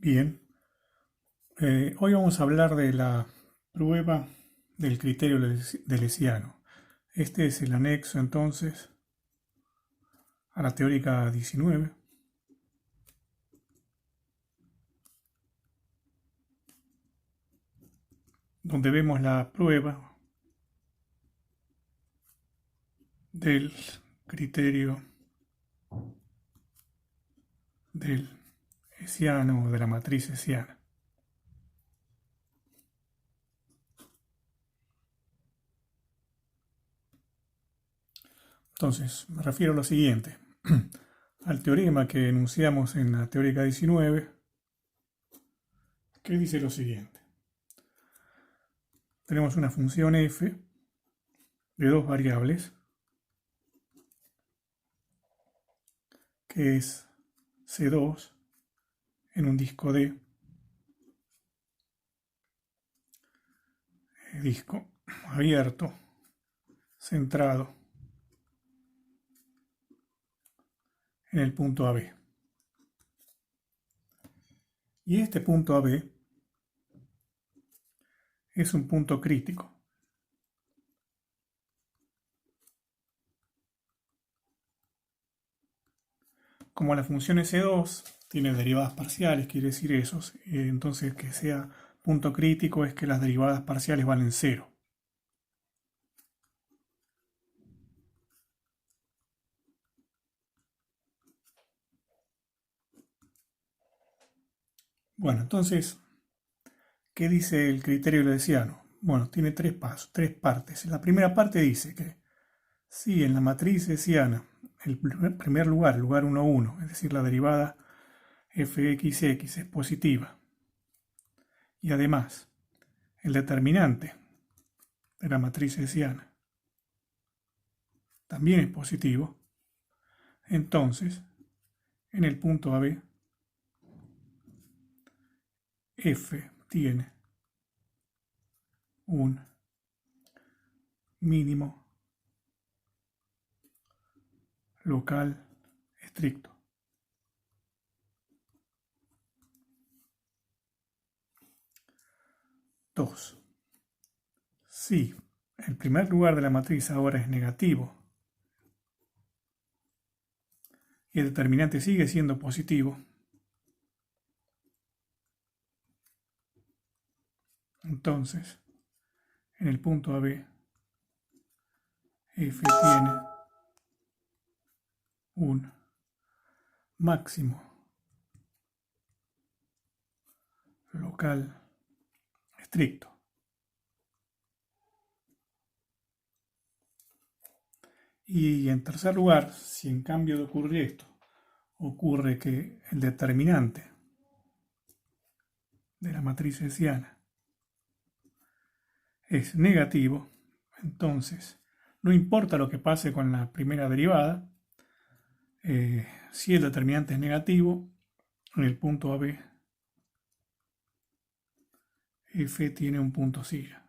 Bien, hoy vamos a hablar de la prueba del criterio de Lesiano. Este es el anexo entonces a la teórica 19, donde vemos la prueba del criterio del hessiano o de la matriz hessiana. Entonces, me refiero a lo siguiente, al teorema que enunciamos en la teórica 19, que dice lo siguiente. Tenemos una función f de dos variables, que es C2 en un disco D, disco abierto, centrado en el punto AB. Y este punto AB es un punto crítico. Como la función S2 tiene derivadas parciales, quiere decir eso, entonces que sea punto crítico es que las derivadas parciales valen 0. Bueno, entonces, ¿qué dice el criterio lesiano? Bueno, tiene tres pasos, tres partes. La primera parte dice que si en la matriz hessiana el primer lugar, el lugar 1, 1, es decir, la derivada fxx es positiva, y además el determinante de la matriz hessiana también es positivo, entonces en el punto AB f tiene un mínimo local estricto. Dos. Si el primer lugar de la matriz ahora es negativo y el determinante sigue siendo positivo, entonces en el punto AB f tiene un máximo local estricto. Y en tercer lugar, si en cambio de ocurrir esto, ocurre que el determinante de la matriz hessiana es negativo, entonces no importa lo que pase con la primera derivada, si el determinante es negativo, en el punto AB f tiene un punto silla.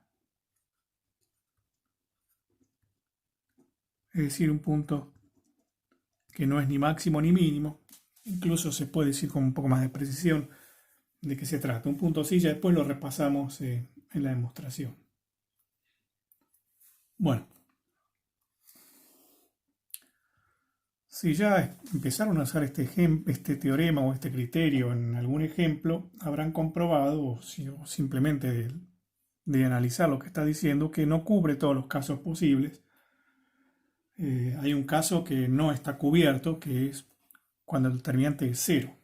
Es decir, un punto que no es ni máximo ni mínimo. Incluso se puede decir con un poco más de precisión de qué se trata. Un punto silla, después lo repasamos en la demostración. Bueno, si ya empezaron a usar este teorema o este criterio en algún ejemplo, habrán comprobado, o simplemente de analizar lo que está diciendo, que no cubre todos los casos posibles. Hay un caso que no está cubierto, que es cuando el determinante es 0.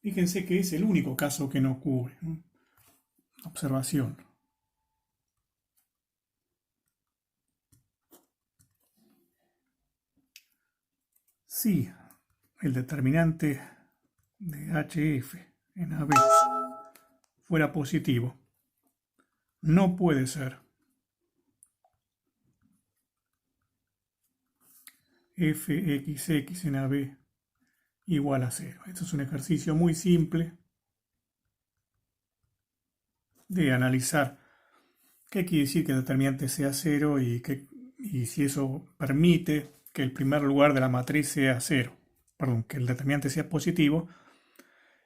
Fíjense que es el único caso que no cubre, ¿no? Observación. Si el determinante de HF en AB fuera positivo, no puede ser fxx en AB igual a 0. Esto es un ejercicio muy simple de analizar qué quiere decir que el determinante sea 0 y si eso permite que el primer lugar de la matriz sea 0. Perdón, que el determinante sea positivo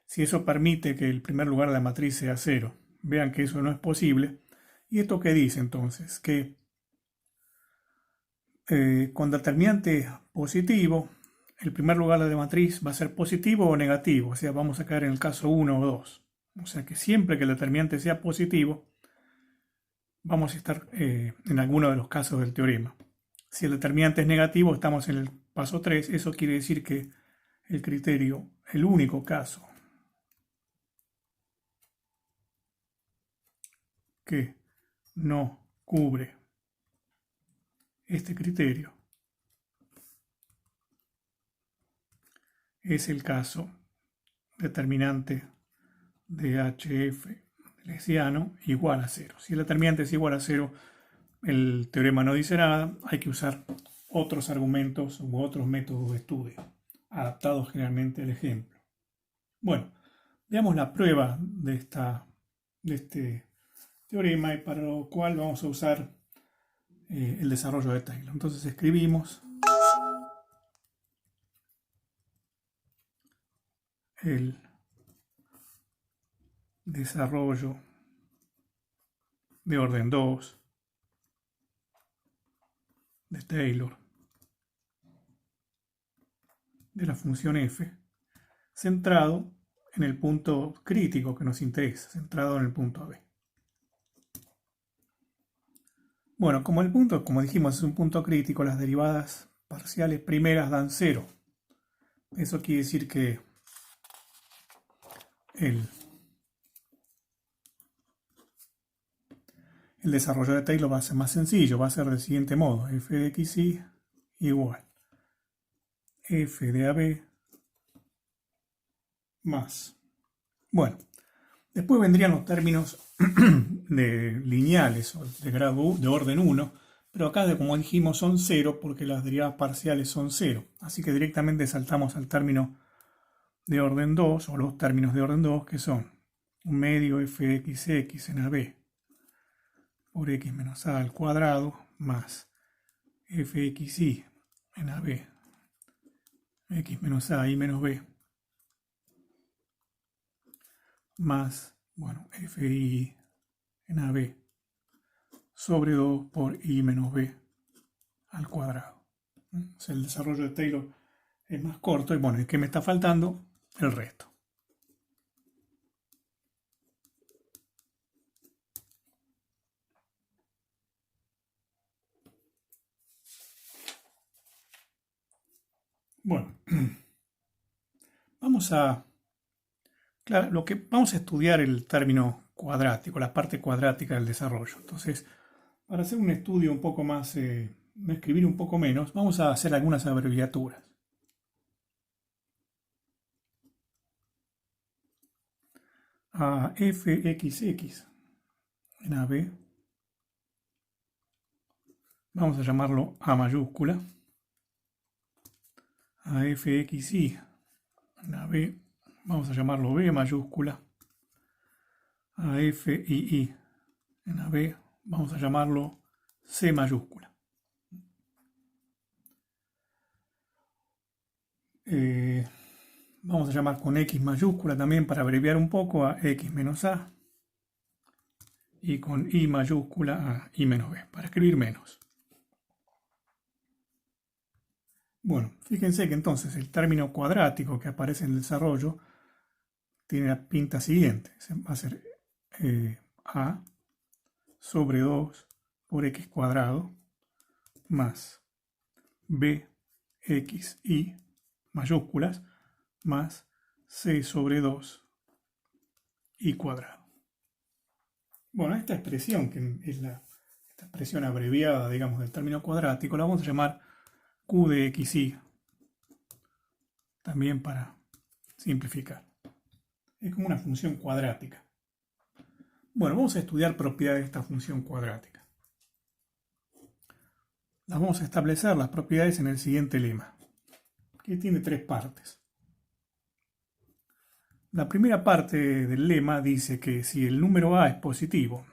si eso permite que el primer lugar de la matriz sea 0. Vean que eso no es posible. ¿Y esto qué dice entonces? Que con determinante positivo, el primer lugar de la matriz va a ser positivo o negativo. O sea, vamos a caer en el caso 1 o 2. O sea que siempre que el determinante sea positivo, vamos a estar en alguno de los casos del teorema. Si el determinante es negativo, estamos en el paso 3. Eso quiere decir que el criterio, el único caso que no cubre este criterio es el caso determinante de HF lesiano igual a 0. Si el determinante es igual a 0, el teorema no dice nada, hay que usar otros argumentos u otros métodos de estudio, adaptados generalmente al ejemplo. Bueno, veamos la prueba de este teorema, y para lo cual vamos a usar el desarrollo de Taylor. Entonces escribimos el desarrollo de orden 2 de Taylor de la función f, centrado en el punto crítico que nos interesa, centrado en el punto AB. Bueno, como el punto, como dijimos, es un punto crítico, las derivadas parciales primeras dan 0. Eso quiere decir que el desarrollo de Taylor va a ser más sencillo, va a ser del siguiente modo: f de xy igual f de AB más. Bueno, después vendrían los términos de lineales o de grado de orden 1, pero acá, como dijimos, son 0 porque las derivadas parciales son 0. Así que directamente saltamos al término de orden 2, o los términos de orden 2, que son un medio fxx en AB por x menos a al cuadrado más fxy en AB x menos a y menos b más, bueno, fi en AB sobre 2 por y menos b al cuadrado. O sea, el desarrollo de Taylor es más corto y bueno, ¿qué me está faltando? El resto. Bueno, vamos a estudiar el término cuadrático, la parte cuadrática del desarrollo. Entonces, para hacer un estudio un poco más, escribir un poco menos, vamos a hacer algunas abreviaturas. A fxx en AB, vamos a llamarlo A mayúscula. A fxy en AB, vamos a llamarlo B mayúscula. A fii en AB, vamos a llamarlo C mayúscula. Vamos a llamar con X mayúscula también para abreviar un poco a X menos A. Y con I mayúscula a I menos B, para escribir menos. Bueno, fíjense que entonces el término cuadrático que aparece en el desarrollo tiene la pinta siguiente. Va a ser A sobre 2 por X cuadrado más BXI mayúsculas más C sobre 2 I cuadrado. Bueno, esta expresión, que es esta expresión abreviada, digamos, del término cuadrático, la vamos a llamar Q de xy, también para simplificar. Es como una función cuadrática. Bueno, vamos a estudiar propiedades de esta función cuadrática. Las vamos a establecer, las propiedades, en el siguiente lema, que tiene 3 partes. La primera parte del lema dice que si el número A es positivo,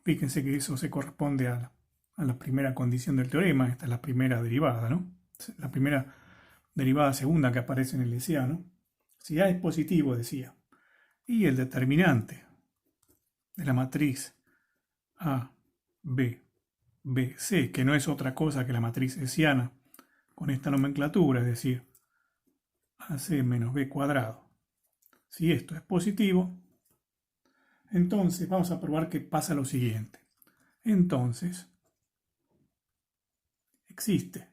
fíjense que eso se corresponde a la primera condición del teorema. Esta es la primera derivada, ¿no? La primera derivada segunda que aparece en el lesiano. Si A es positivo, decía, y el determinante de la matriz A, B, B, C, que no es otra cosa que la matriz hessiana con esta nomenclatura, es decir, AC menos B cuadrado. Si esto es positivo, entonces vamos a probar que pasa lo siguiente. Entonces, existe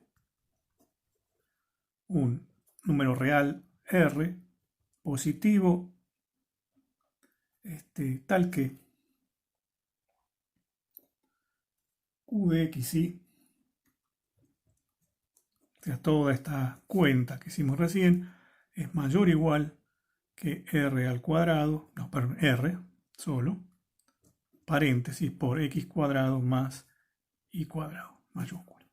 un número real R positivo tal que Q de XY, o sea, toda esta cuenta que hicimos recién, es mayor o igual que R al cuadrado, no, perdón, R solo, paréntesis por X cuadrado más Y cuadrado, mayúscula.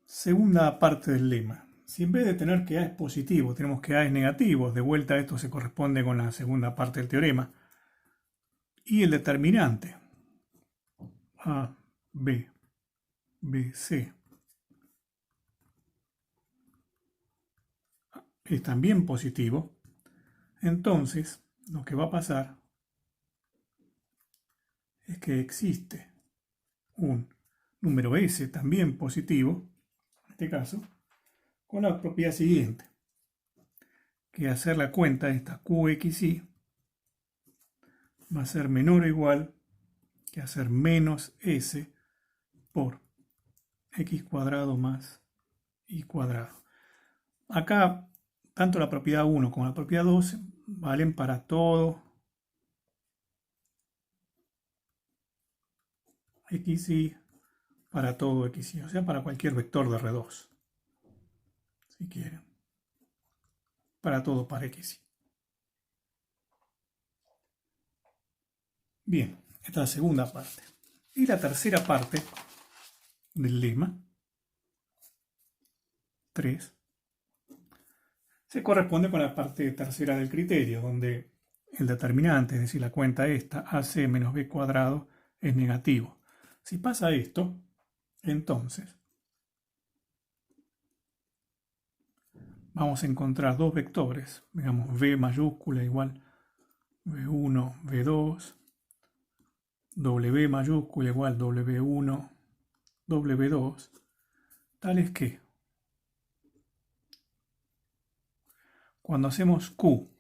Segunda parte del lema. Si en vez de tener que A es positivo, tenemos que A es negativo, de vuelta esto se corresponde con la segunda parte del teorema. Y el determinante A, B, B, C es también positivo, entonces lo que va a pasar es que existe un número S también positivo, en este caso, con la propiedad siguiente, que hacer la cuenta de esta QXY va a ser menor o igual que hacer menos S por X cuadrado más Y cuadrado. Acá, tanto la propiedad 1 como la propiedad 2 valen para todo XY, para todo XY, o sea, para cualquier vector de R2, si quieren. Para todo para XY. Bien, esta es la segunda parte. Y la tercera parte del lema, 3, se corresponde con la parte tercera del criterio, donde el determinante, es decir, la cuenta esta, AC menos B cuadrado, es negativo. Si pasa esto, entonces vamos a encontrar dos vectores, digamos V mayúscula igual V1, V2, W mayúscula igual W1, W2, tales que cuando hacemos Q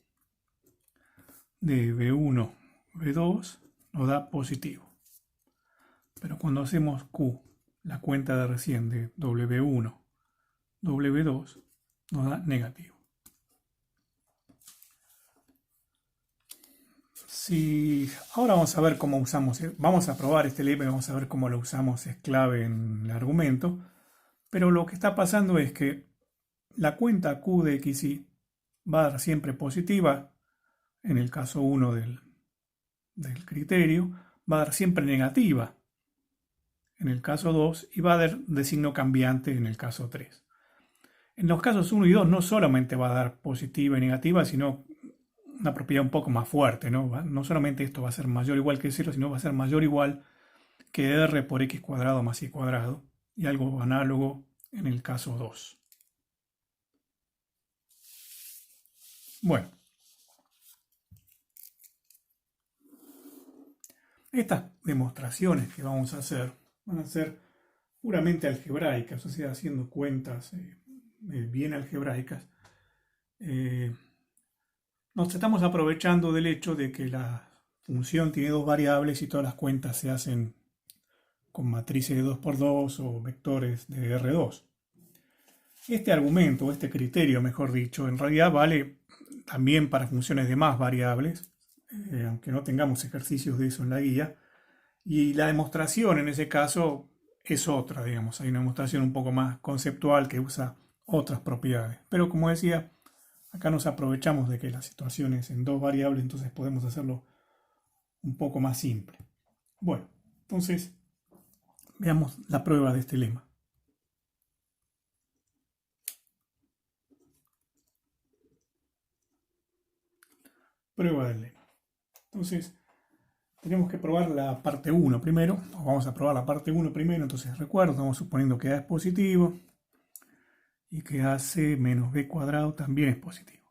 de V1, V2 nos da positivo. Pero cuando hacemos Q, la cuenta de recién de W1, W2, nos da negativo. Ahora vamos a ver cómo usamos, vamos a probar este lema y vamos a ver cómo lo usamos, es clave en el argumento. Pero lo que está pasando es que la cuenta Q de XY va a dar siempre positiva, en el caso 1 del criterio, va a dar siempre negativa en el caso 2 y va a dar de signo cambiante en el caso 3. En los casos 1 y 2 no solamente va a dar positiva y negativa, sino una propiedad un poco más fuerte, ¿no? No solamente esto va a ser mayor o igual que 0, sino va a ser mayor o igual que R por X cuadrado más Y cuadrado, y algo análogo en el caso 2. Bueno, estas demostraciones que vamos a hacer van a ser puramente algebraicas, o sea, haciendo cuentas bien algebraicas. Nos estamos aprovechando del hecho de que la función tiene dos variables y todas las cuentas se hacen con matrices de 2×2 o vectores de R2. Este argumento, o este criterio, mejor dicho, en realidad vale también para funciones de más variables, aunque no tengamos ejercicios de eso en la guía. Y la demostración en ese caso es otra, digamos. Hay una demostración un poco más conceptual que usa otras propiedades. Pero como decía, acá nos aprovechamos de que la situación es en dos variables, entonces podemos hacerlo un poco más simple. Bueno, entonces veamos la prueba de este lema. Prueba del lema. Entonces, tenemos que probar la parte 1 primero. Vamos a probar la parte 1 primero. Entonces, recuerdo, estamos suponiendo que A es positivo. y que AC menos B cuadrado también es positivo.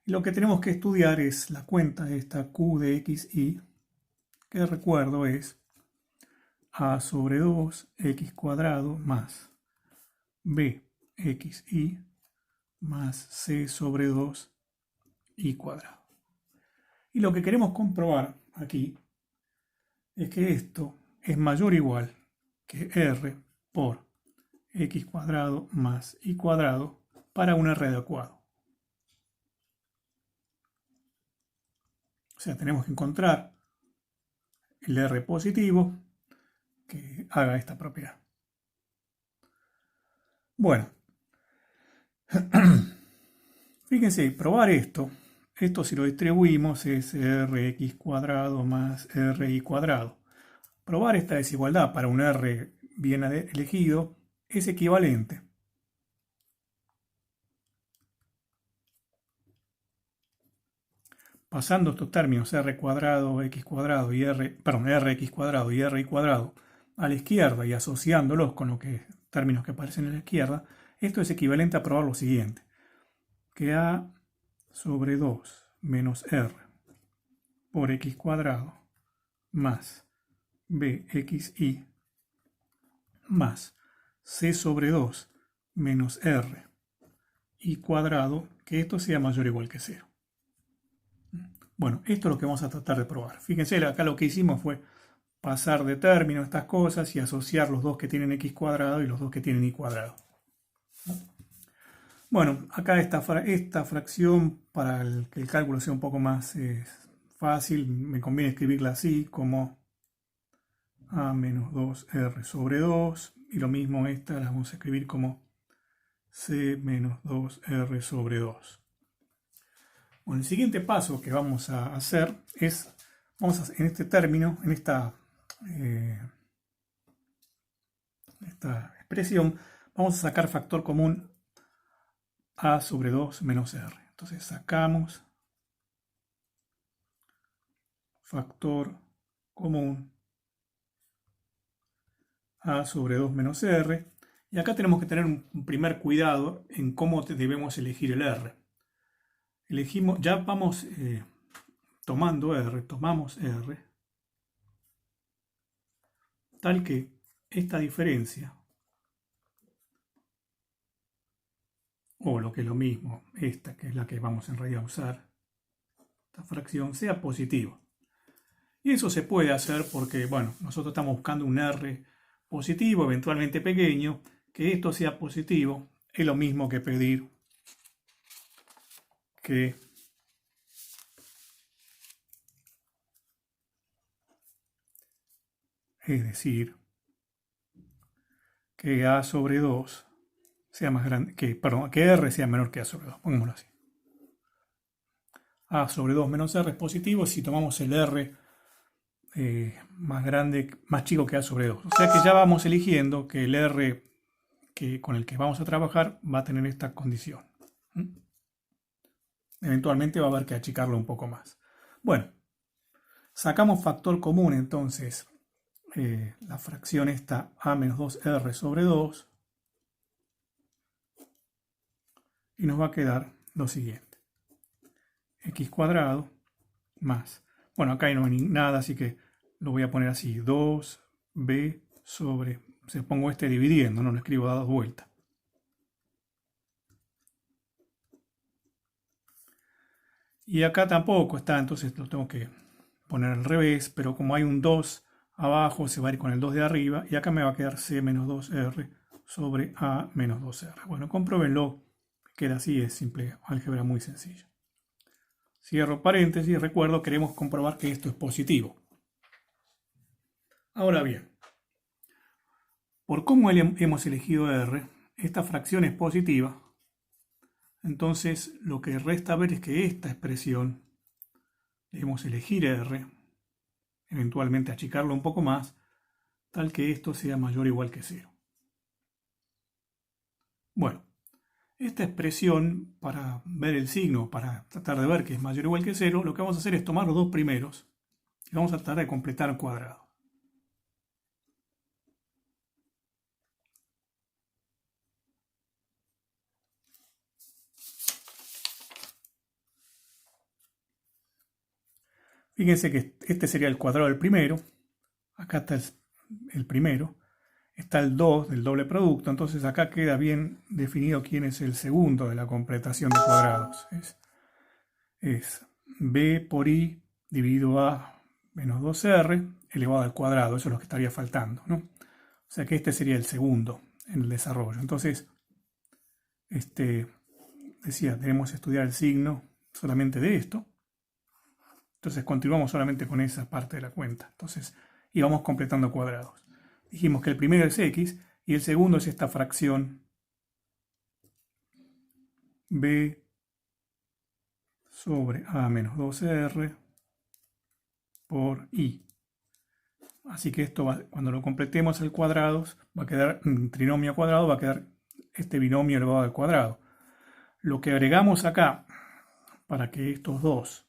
Y lo que tenemos que estudiar es la cuenta de esta Q de XY, que recuerdo es A sobre 2x cuadrado más BXY más C sobre 2y cuadrado. Y lo que queremos comprobar aquí es que esto es mayor o igual que R por x cuadrado más y cuadrado para un R adecuado. O sea, tenemos que encontrar el R positivo que haga esta propiedad. Bueno, fíjense, probar esto si lo distribuimos es Rx cuadrado más Ri cuadrado. Probar esta desigualdad para un R bien elegido es equivalente pasando estos términos r cuadrado, x cuadrado y rx cuadrado y ri cuadrado a la izquierda y asociándolos con los términos que aparecen a la izquierda, esto es equivalente a probar lo siguiente, que a sobre 2 menos r por x cuadrado más bxy más c sobre 2 menos r y cuadrado, que esto sea mayor o igual que 0. Bueno, esto es lo que vamos a tratar de probar. Fíjense, acá lo que hicimos fue pasar de término estas cosas y asociar los dos que tienen x cuadrado y los dos que tienen y cuadrado. Bueno, acá esta fracción, para que el cálculo sea un poco más fácil, me conviene escribirla así, como a menos 2r sobre 2, y lo mismo esta la vamos a escribir como c menos 2r sobre 2. Bueno, el siguiente paso que vamos a hacer es, en este término, en esta expresión, vamos a sacar factor común a sobre 2 menos r. Entonces sacamos factor común a sobre 2 menos r. Y acá tenemos que tener un primer cuidado en cómo debemos elegir el r. Ya vamos tomamos r, tal que esta diferencia, o lo que es lo mismo, esta que es la que vamos en realidad a usar, esta fracción sea positiva. Y eso se puede hacer porque, bueno, nosotros estamos buscando un r positivo, eventualmente pequeño, que esto sea positivo, es lo mismo que pedir que es decir, que a sobre 2 sea más grande, que r sea menor que a sobre 2, pongámoslo así. A sobre 2 menos r es positivo si tomamos el r más grande, más chico que a sobre 2. O sea que ya vamos eligiendo que el r con el que vamos a trabajar va a tener esta condición. Eventualmente va a haber que achicarlo un poco más. Bueno, sacamos factor común entonces. La fracción está a menos 2r sobre 2 y nos va a quedar lo siguiente, x cuadrado más, bueno, acá no hay nada, así que lo voy a poner así, 2b sobre, se pongo este dividiendo, no lo escribo dado vuelta. Y acá tampoco está, entonces lo tengo que poner al revés, pero como hay un 2 abajo, se va a ir con el 2 de arriba, y acá me va a quedar c menos 2r sobre a menos 2r. Bueno, compruébenlo, queda así, es simple álgebra muy sencilla. Cierro paréntesis, recuerdo, queremos comprobar que esto es positivo. Ahora bien, por cómo hemos elegido r, esta fracción es positiva, entonces lo que resta ver es que esta expresión, debemos elegir r, eventualmente achicarlo un poco más, tal que esto sea mayor o igual que 0. Bueno, esta expresión, para ver el signo, para tratar de ver que es mayor o igual que 0, lo que vamos a hacer es tomar los dos primeros y vamos a tratar de completar el cuadrado. Fíjense que este sería el cuadrado del primero. Acá está el primero. Está el 2 del doble producto. Entonces acá queda bien definido quién es el segundo de la completación de cuadrados. Es b por i dividido a menos 2r elevado al cuadrado. Eso es lo que estaría faltando, ¿no? O sea que este sería el segundo en el desarrollo. Entonces, decía, debemos estudiar el signo solamente de esto. Entonces continuamos solamente con esa parte de la cuenta. Entonces, y vamos completando cuadrados. Dijimos que el primero es x y el segundo es esta fracción b sobre a menos 2r por i. Así que esto cuando lo completemos al cuadrado, va a quedar un trinomio cuadrado, va a quedar este binomio elevado al cuadrado. Lo que agregamos acá para que estos dos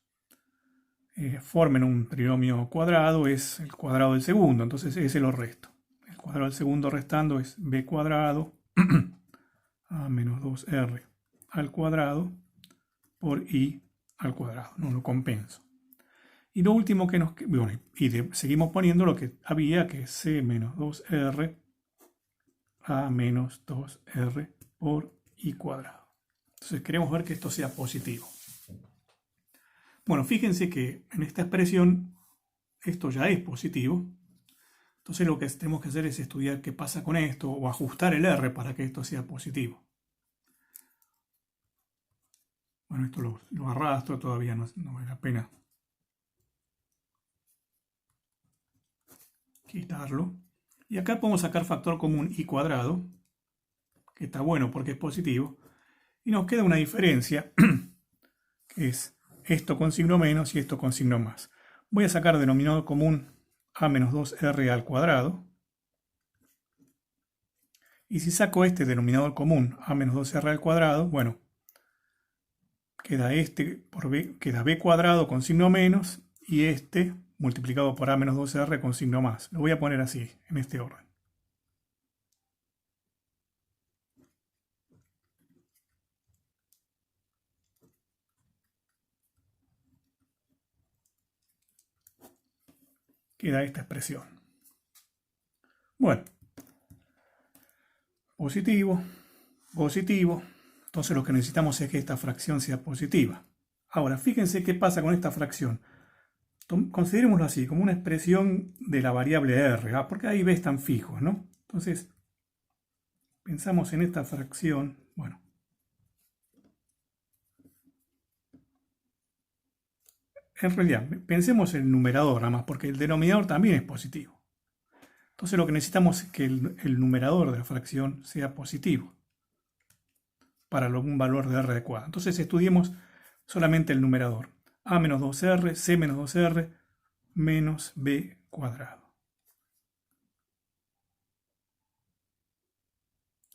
formen un trinomio cuadrado es el cuadrado del segundo, entonces ese lo resto. El cuadrado del segundo restando es b cuadrado a menos 2r al cuadrado por i al cuadrado, no lo compenso. Y lo último que nos... Bueno, seguimos poniendo lo que había, que es c menos 2r a menos 2r por i cuadrado. Entonces queremos ver que esto sea positivo. Bueno, fíjense que en esta expresión esto ya es positivo. Entonces lo que tenemos que hacer es estudiar qué pasa con esto o ajustar el r para que esto sea positivo. Bueno, esto lo arrastro, todavía no vale la pena quitarlo. Y acá podemos sacar factor común i cuadrado, que está bueno porque es positivo. Y nos queda una diferencia, que es esto con signo menos y esto con signo más. Voy a sacar denominador común a menos 2r al cuadrado. Y si saco este denominador común a menos 2r al cuadrado, bueno, queda queda b cuadrado con signo menos y este multiplicado por a menos 2r con signo más. Lo voy a poner así, en este orden. Queda esta expresión. Bueno, positivo, positivo. Entonces lo que necesitamos es que esta fracción sea positiva. Ahora, fíjense qué pasa con esta fracción. Considerémoslo así, como una expresión de la variable r, porque ahí b están fijos, ¿no? Entonces, pensamos en esta fracción, bueno, en realidad, pensemos en el numerador nada más, porque el denominador también es positivo. Entonces lo que necesitamos es que el numerador de la fracción sea positivo para un valor de r adecuado. Entonces estudiemos solamente el numerador. A menos 2r, c menos 2r, menos b cuadrado.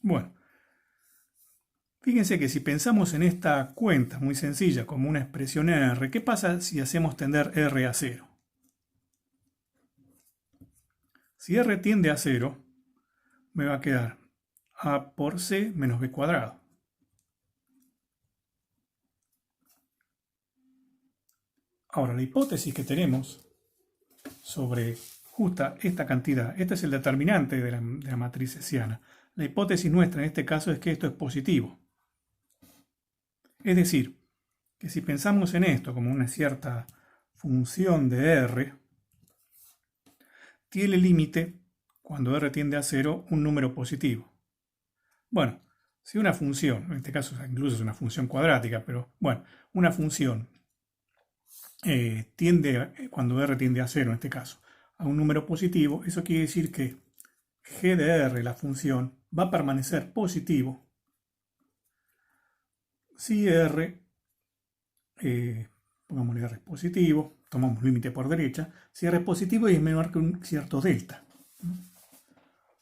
Bueno, fíjense que si pensamos en esta cuenta muy sencilla como una expresión r, ¿qué pasa si hacemos tender r a 0? Si r tiende a 0, me va a quedar a por c menos b cuadrado. Ahora, la hipótesis que tenemos sobre justa esta cantidad, este es el determinante de la matriz hessiana. La hipótesis nuestra en este caso es que esto es positivo. Es decir, que si pensamos en esto como una cierta función de r, tiene límite, cuando r tiende a 0, un número positivo. Bueno, si una función, en este caso incluso es una función cuadrática, pero bueno, una función cuando r tiende a 0 en este caso, a un número positivo, eso quiere decir que g de r, la función, va a permanecer positivo si r, pongámosle r positivo, tomamos límite por derecha, si r es positivo y es menor que un cierto delta.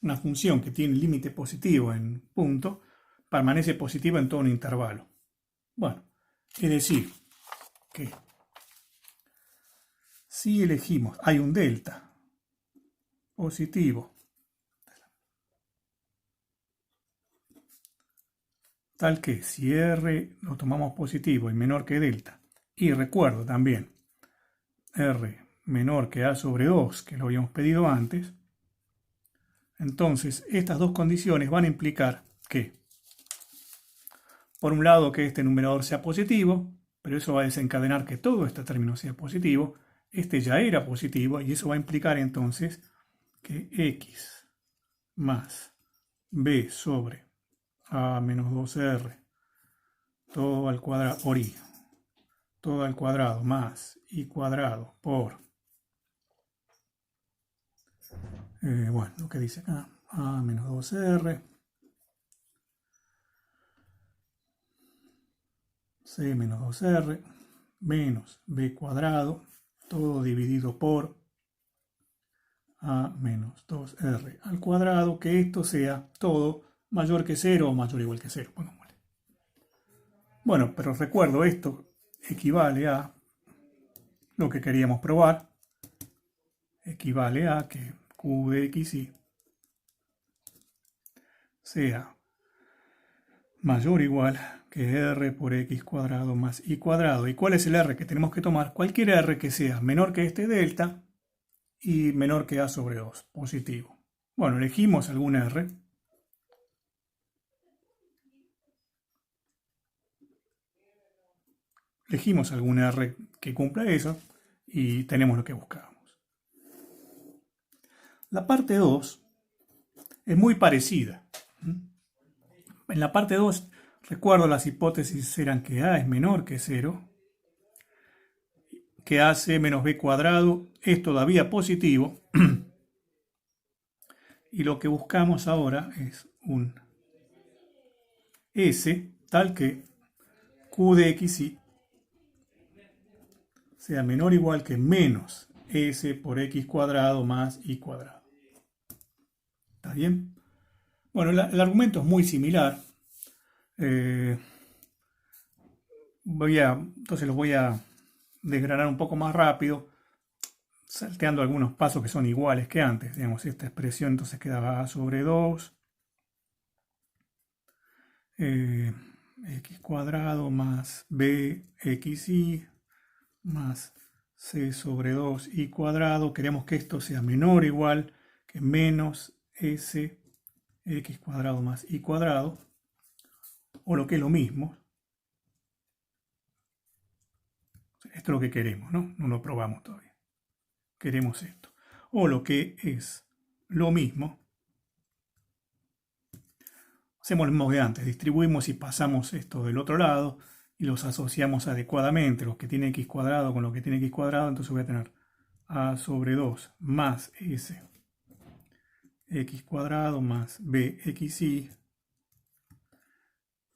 Una función que tiene límite positivo en punto, permanece positiva en todo un intervalo. Bueno, es decir, que si elegimos, hay un delta positivo, tal que si r lo tomamos positivo y menor que delta, y recuerdo también, R menor que A sobre 2, que lo habíamos pedido antes, entonces estas dos condiciones van a implicar que, por un lado, que este numerador sea positivo, pero eso va a desencadenar que todo este término sea positivo. Este ya era positivo y eso va a implicar entonces que x más b sobre a menos 2r todo al cuadrado por i, todo al cuadrado más i cuadrado por, bueno, lo que dice acá, a menos 2r c menos 2r menos b cuadrado, todo dividido por a menos 2r al cuadrado, que esto sea todo mayor que 0 o mayor o igual que 0. Pongámosle. Bueno, pero recuerdo, esto equivale a lo que queríamos probar, equivale a que q de xy sea mayor o igual que r por x cuadrado más y cuadrado. ¿Y cuál es el r que tenemos que tomar? Cualquier r que sea menor que este delta y menor que a sobre 2, positivo. Bueno, elegimos algún r. Elegimos algún r que cumpla eso y tenemos lo que buscábamos. La parte 2 es muy parecida. En la parte 2, recuerdo, las hipótesis eran que a es menor que 0, que ac menos b cuadrado es todavía positivo, y lo que buscamos ahora es un s tal que q de xy sea menor o igual que menos s por x cuadrado más y cuadrado. ¿Está bien? Bueno, el argumento es muy similar. Entonces los voy a desgranar un poco más rápido, salteando algunos pasos que son iguales que antes. Digamos, esta expresión entonces quedaba a sobre 2, x cuadrado más bxy más c sobre 2 y cuadrado. Queremos que esto sea menor o igual que menos s x cuadrado más y cuadrado, o lo que es lo mismo. Esto es lo que queremos, ¿no? No lo probamos todavía. Queremos esto. O lo que es lo mismo, hacemos lo mismo de antes, distribuimos y pasamos esto del otro lado y los asociamos adecuadamente, los que tienen x cuadrado con lo que tiene x cuadrado, entonces voy a tener a sobre 2 más s x cuadrado más bxy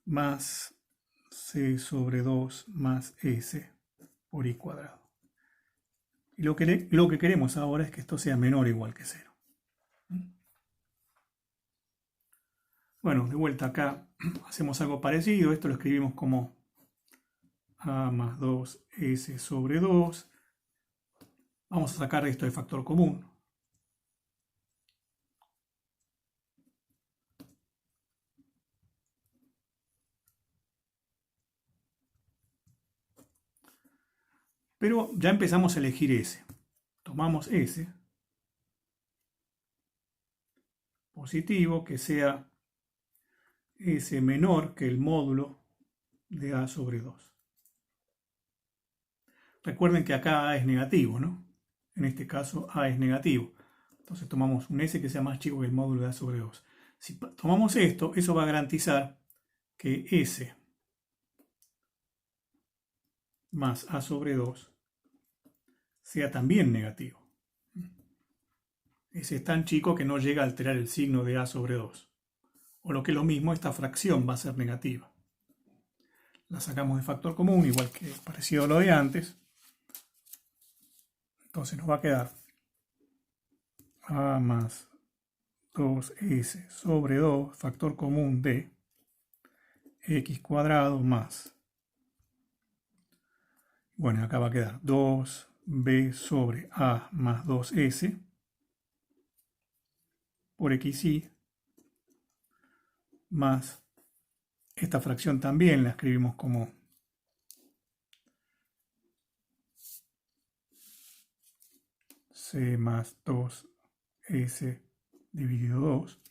más c sobre 2 más s por i cuadrado. Y lo que queremos ahora es que esto sea menor o igual que 0. Bueno, de vuelta acá hacemos algo parecido. Esto lo escribimos como a más 2s sobre 2. Vamos a sacar esto de factor común. Pero ya empezamos a elegir s. Tomamos s positivo, que sea s menor que el módulo de a sobre 2. Recuerden que acá a es negativo, ¿no? En este caso a es negativo. Entonces tomamos un s que sea más chico que el módulo de a sobre 2. Si tomamos esto, eso va a garantizar que s más a sobre 2 sea también negativo. S es tan chico que no llega a alterar el signo de a sobre 2. O lo que es lo mismo, esta fracción va a ser negativa. La sacamos de factor común, igual que parecido a lo de antes. Entonces nos va a quedar a más 2s sobre 2, factor común de x cuadrado más, bueno, acá va a quedar 2b sobre a más 2s por xy más, esta fracción también la escribimos como C más 2S dividido 2.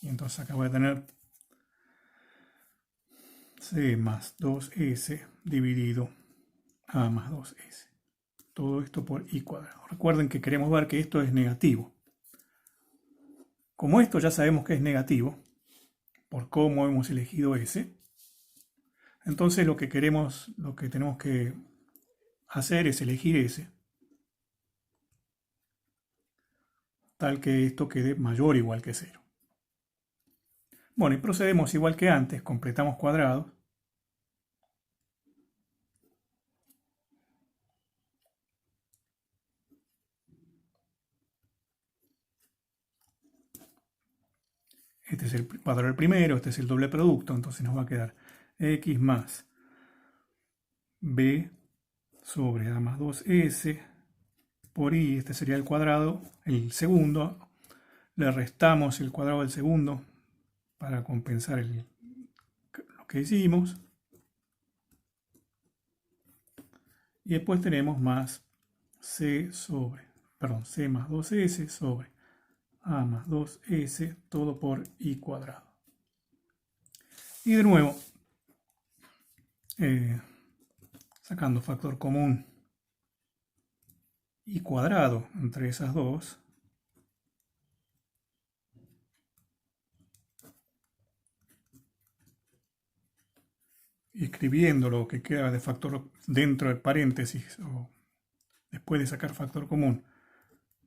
Y entonces acá voy a tener C más 2S dividido A más 2S. Todo esto por I cuadrado. Recuerden que queremos ver que esto es negativo. Como esto ya sabemos que es negativo, por cómo hemos elegido S, entonces lo que tenemos que hacer es elegir S, tal que esto quede mayor o igual que 0. Bueno, y procedemos igual que antes, completamos cuadrados. Este es el cuadrado del primero, este es el doble producto, entonces nos va a quedar x más b sobre a más 2s por i, este sería el cuadrado, el segundo, le restamos el cuadrado del segundo para compensar lo que hicimos, y después tenemos más c más 2s sobre a más 2s, todo por i cuadrado. Y de nuevo, sacando factor común i cuadrado entre esas dos, y escribiendo lo que queda de factor dentro del paréntesis o después de sacar factor común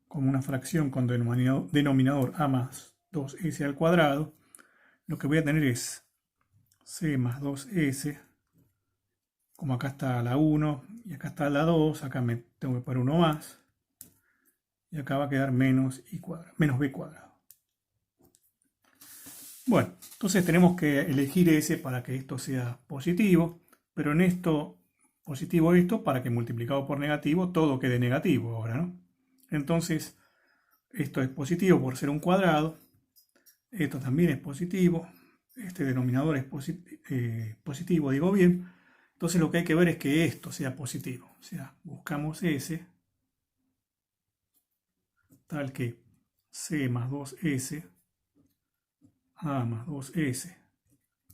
como una fracción con denominador a más 2s al cuadrado, lo que voy a tener es c más 2s, como acá está la 1 y acá está la 2, acá me tengo que poner 1 más, y acá va a quedar menos b cuadrado. Bueno, entonces tenemos que elegir S para que esto sea positivo, pero en esto, positivo esto, para que multiplicado por negativo, todo quede negativo ahora, ¿no? Entonces, esto es positivo por ser un cuadrado, esto también es positivo, este denominador es positivo, digo bien. Entonces lo que hay que ver es que esto sea positivo, o sea, buscamos S, tal que C más 2S, A más 2S,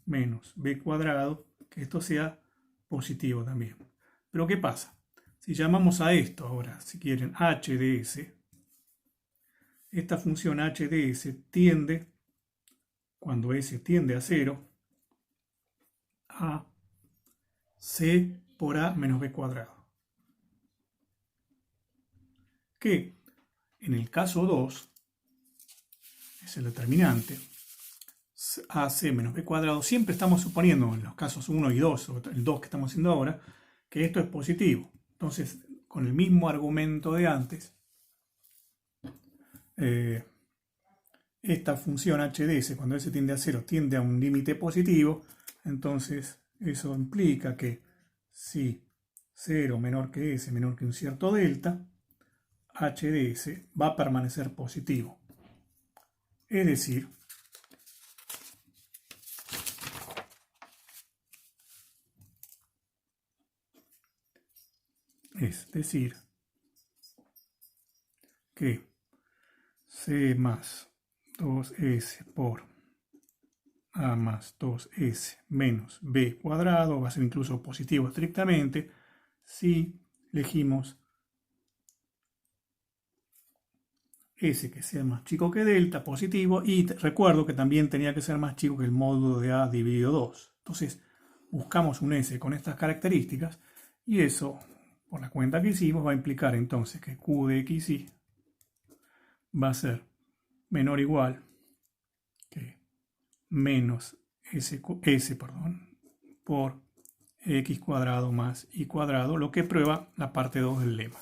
menos b cuadrado, que esto sea positivo también. Pero ¿qué pasa? Si llamamos a esto ahora, si quieren, h de s, esta función h de s tiende, cuando s tiende a 0, a c por a menos b cuadrado. Que en el caso 2, es el determinante, ac menos b cuadrado, siempre estamos suponiendo en los casos 1 y 2, o el 2 que estamos haciendo ahora, que esto es positivo. Entonces, con el mismo argumento de antes, esta función h de s, cuando s tiende a 0, tiende a un límite positivo, entonces eso implica que si 0 menor que s menor que un cierto delta, h de s va a permanecer positivo. Es decir, que c más 2s por a más 2s menos b cuadrado va a ser incluso positivo estrictamente si elegimos s que sea más chico que delta, positivo, y recuerdo que también tenía que ser más chico que el módulo de a dividido 2. Entonces buscamos un s con estas características y eso, por la cuenta que hicimos, va a implicar entonces que q de xy va a ser menor o igual que menos s por x cuadrado más y cuadrado, lo que prueba la parte 2 del lema.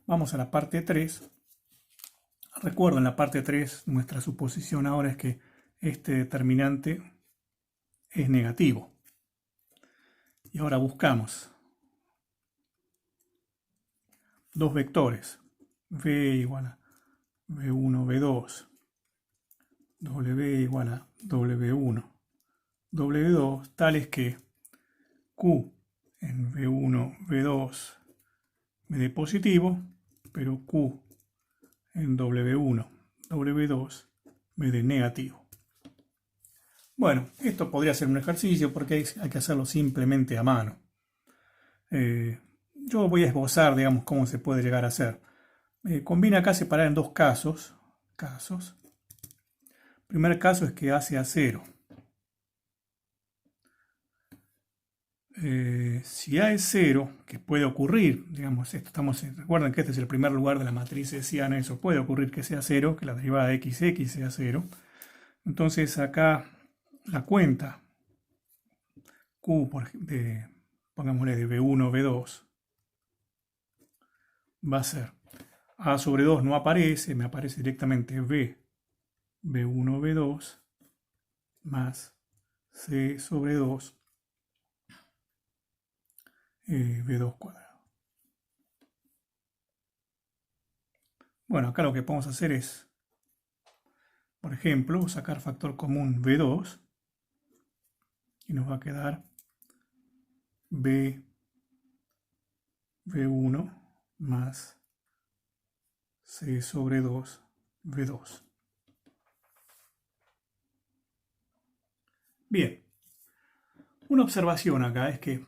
Vamos a la parte 3. Recuerdo, en la parte 3 nuestra suposición ahora es que este determinante es negativo. Y ahora buscamos dos vectores, v igual a v1, v2, w igual a w1, w2, tales que q en v1, v2 me dé positivo, pero Q en W1, W2 me dé negativo. Bueno, esto podría ser un ejercicio porque hay que hacerlo simplemente a mano. Yo voy a esbozar, digamos, cómo se puede llegar a hacer. Conviene acá separar en dos casos. El primer caso es que hace a 0. Si A es 0, que puede ocurrir, digamos, recuerden que este es el primer lugar de la matriz hessiana, eso puede ocurrir que sea 0, que la derivada de xx sea 0. Entonces acá la cuenta Q pongámosle de B1, B2, va a ser A sobre 2 no aparece, me aparece directamente B1, B2, más C sobre 2, B2 cuadrado. Bueno, acá lo que podemos hacer es, por ejemplo, sacar factor común B2 y nos va a quedar B1 más C sobre 2, B2. Bien, una observación acá es que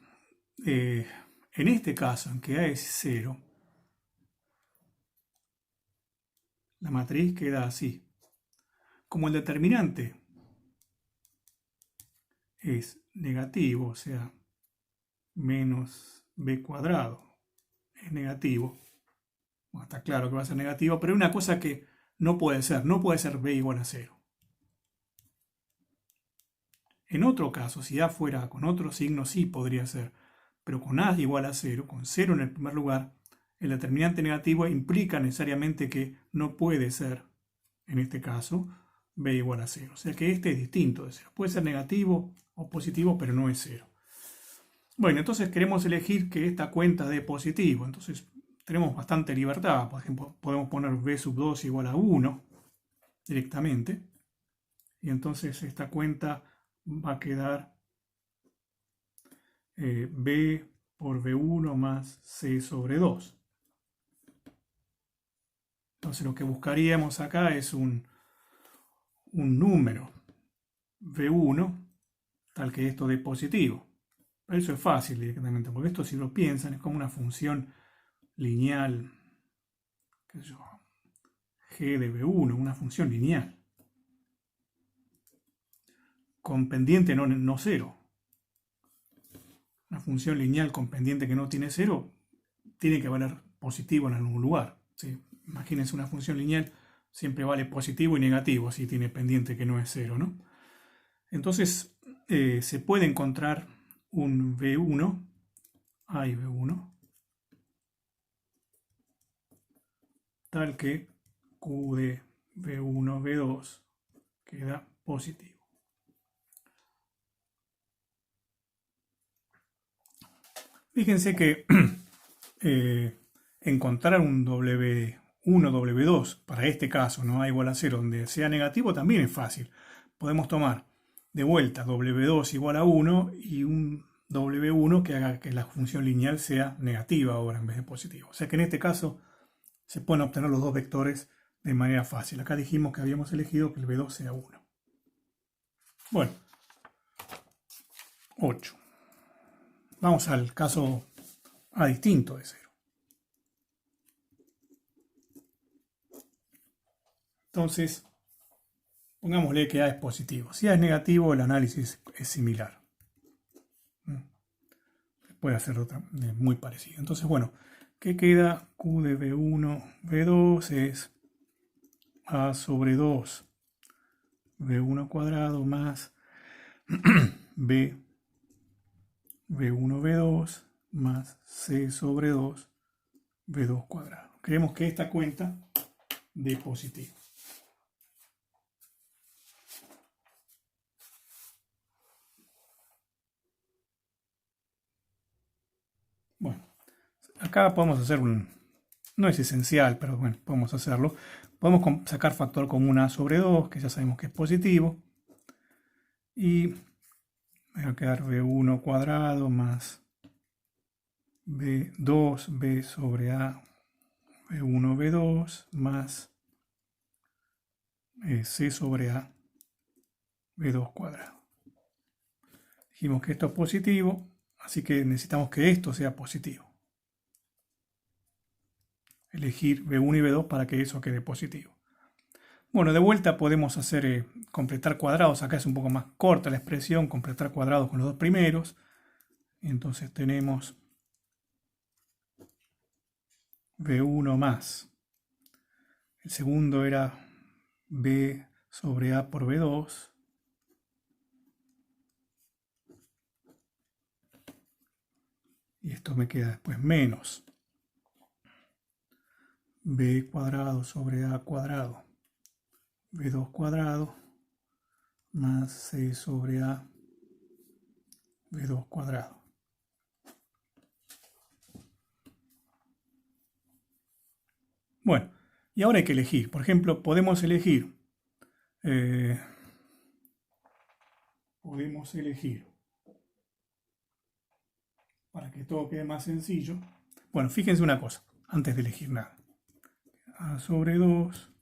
en este caso, en que A es 0, la matriz queda así. Como el determinante es negativo, o sea, menos b cuadrado es negativo, bueno, está claro que va a ser negativo, pero hay una cosa que no puede ser b igual a 0. En otro caso, si A fuera con otro signo, sí podría ser, pero con A igual a 0, con 0 en el primer lugar, el determinante negativo implica necesariamente que no puede ser, en este caso, b igual a 0. O sea que este es distinto de 0. Puede ser negativo o positivo, pero no es 0. Bueno, entonces queremos elegir que esta cuenta dé positivo. Entonces tenemos bastante libertad. Por ejemplo, podemos poner b sub 2 igual a 1 directamente. Y entonces esta cuenta va a quedar b por b1 más c sobre 2. Entonces lo que buscaríamos acá es un número b1 tal que esto dé positivo. Pero eso es fácil directamente, porque esto si lo piensan es como una función lineal, qué sé yo, g de b1, una función lineal, con pendiente no 0. Una función lineal con pendiente que no tiene 0 tiene que valer positivo en algún lugar. ¿Sí? Imagínense una función lineal, siempre vale positivo y negativo si tiene pendiente que no es 0, ¿no? Entonces se puede encontrar un B1, A y B1, tal que Q de B1, B2 queda positivo. Fíjense que encontrar un W1, W2 para este caso, no A igual a 0, donde sea negativo también es fácil. Podemos tomar de vuelta W2 igual a 1 y un W1 que haga que la función lineal sea negativa ahora en vez de positiva. O sea que en este caso se pueden obtener los dos vectores de manera fácil. Acá dijimos que habíamos elegido que el B2 sea 1. Bueno, 8. Vamos al caso A distinto de 0. Entonces, pongámosle que A es positivo. Si A es negativo, el análisis es similar. Puede hacer otra muy parecida. Entonces, bueno, ¿qué queda? Q de B1, B2 es A sobre 2, B1 cuadrado más B, B1, B2 más C sobre 2, B2 cuadrado. Queremos que esta cuenta dé positivo. Bueno, acá podemos hacer no es esencial, pero bueno, podemos hacerlo. Podemos sacar factor común A sobre 2, que ya sabemos que es positivo. Y me va a quedar B1 cuadrado más B2, B sobre A, B1, B2, más C sobre A, B2 cuadrado. Dijimos que esto es positivo, así que necesitamos que esto sea positivo. Elegir B1 y B2 para que eso quede positivo. Bueno, de vuelta podemos hacer completar cuadrados. Acá es un poco más corta la expresión, completar cuadrados con los dos primeros. Entonces tenemos B1 más. El segundo era B sobre A por B2. Y esto me queda después menos B cuadrado sobre A cuadrado, B2 cuadrado, más C sobre A, B2 cuadrado. Bueno, y ahora hay que elegir. Por ejemplo, podemos elegir para que todo quede más sencillo. Bueno, fíjense una cosa, antes de elegir nada. A sobre 2,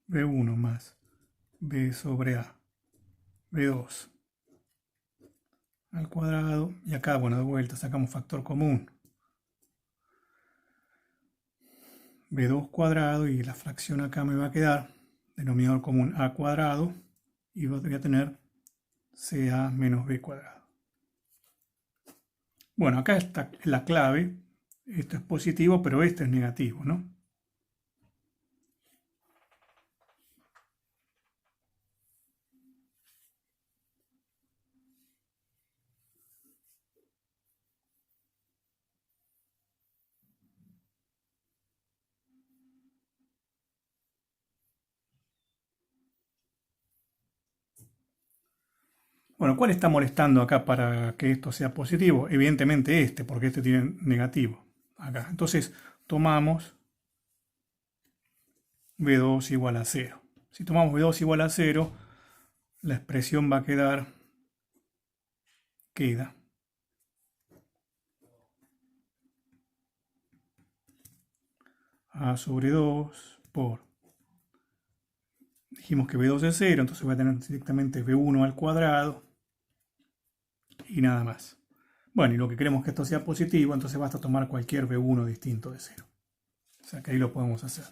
B1 más B sobre A, B2 al cuadrado. Y acá, bueno, de vuelta sacamos factor común. B2 cuadrado y la fracción acá me va a quedar denominador común A cuadrado y voy a tener CA menos B cuadrado. Bueno, acá está la clave. Esto es positivo, pero esto es negativo, ¿no? Bueno, ¿cuál está molestando acá para que esto sea positivo? Evidentemente este, porque este tiene negativo acá. Entonces tomamos B2 igual a 0. Si tomamos B2 igual a 0, la expresión va a queda A sobre 2 por, dijimos que B2 es 0, entonces voy a tener directamente B1 al cuadrado y nada más. Bueno, y lo que queremos que esto sea positivo, entonces basta tomar cualquier B1 distinto de 0. O sea que ahí lo podemos hacer.